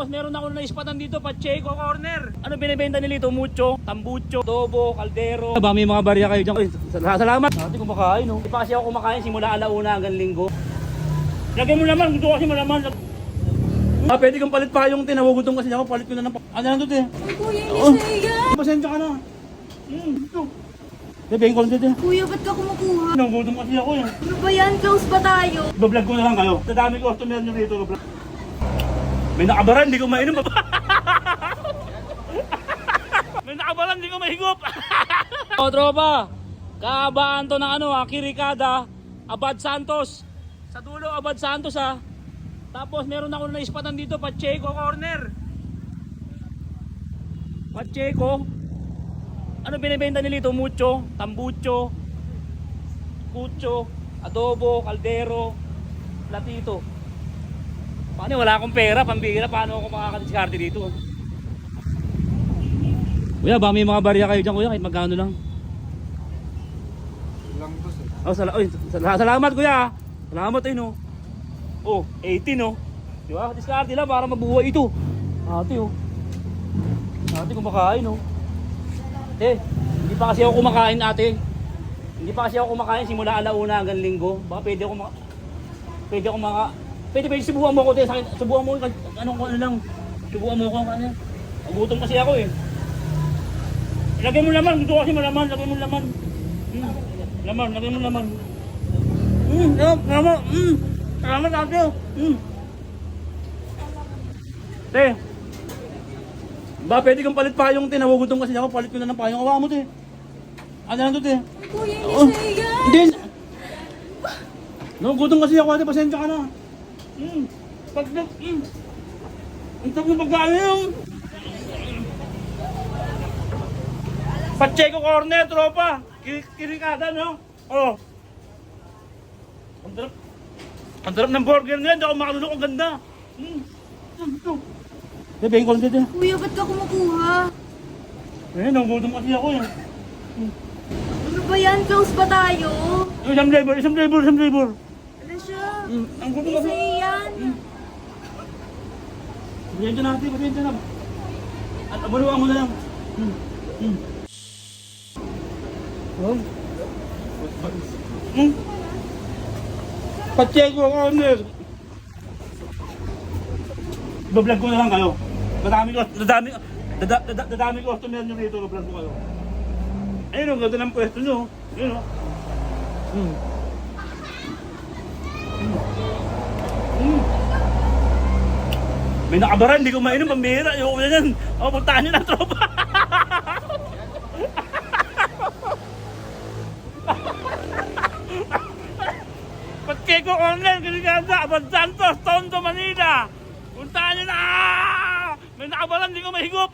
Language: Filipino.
Meron ako na-ispatan dito, Pacheco Corner. Ano binibenta nila ito? Mucho, tambucho, adobo, kaldero. May mga barya kayo dyan. Salamat. Dati kumakain, no? Di pa kasi ako kumakain simula alauna hanggang linggo. Lagyan mo naman, gusto kasi malaman. Pwede kang palit pa yung tinawagutong kasi ako. Palit ko na ng ano lang ito, te? Ay, kuya, hindi siya yan. Pasensya ka na. Ito. Bebeng ko lang dito. Kuya, ba't ka kumukuha? Nagutom kasi ako eh. Ano ba yan? Close pa tayo. Bablog ko na lang kayo. Sa dami ko customer nyo dito. May nakabaran, hindi ko mainom. May nakabaran, hindi ko mahigop. O tropa, kaabaan to ng Kirikada, Abad Santos. Sa dulo, Abad Santos ha. Tapos meron ako na-ispatan dito, Pacheco Corner. Pacheco. Ano binibenta nila ito? Mucho, tambucho, kucho, adobo, kaldero, platito. Paano wala akong pera, pambira, paano ako makakadiskarte dito? Kuya, may mga barya kayo dyan, kuya, kahit magkano lang. Lang to, sir. Oh, salamat kuya. Salamat eh no. Oh, 18 no. Di ba? Diskarte lang para mabuhay ito. Ate oh. Ate kumakain no. Hindi pa kasi ako kumakain ate. Hindi pa kasi ako kumakain simula alauna hanggang linggo. Baka pwede subuhan mo ko te. Subuhan mo ano lang. Subuhan mo ko ano. Gutom kasi ako eh. Lagyan mo laman, gusto kasi malaman, lagyan mo laman. Laman, lagyan mo laman. Laman. Salamat ate. Te. Ba pwede kang palit pa yung tinawagutong kasi ako, palit ko na ng payong. Awa mo te. Ano lang to te? Ay, kuya, hindi siya yan. Hindi. Nagugutom kasi ako ate, pasensya ka na. Ang tag ng pagkain yung Pacheco Corner, tropa. Kirikada, no? Oh. Ang sarap ng burger niya, hindi ako makalulok, ang ganda. Bebeng ko lang dito. Kuya, ba't ka kumukuha? Nagugutom kasi ako eh. Ano ba yan? Close pa tayo. Isang flavor. Ano siya? Ang gutom Hindi kasi. siya yan. Pasensya na. At abaluan mo na lang. Pacheco Corner. Bablog ko na lang kayo. Dadami ko customer nyo dito. Bablog ko kayo. Ayun o, ganda ng pwesto nyo. Ayun o. May nakabaran, hindi ko mainom, pambihira. Ayoko na yan. O, puntahan nyo na, tropa. Pacheco Corner, Kirikada, Abad Santos, Tondo, Manila. Puntahan nyo na! May nakabaran, hindi ko mahigop.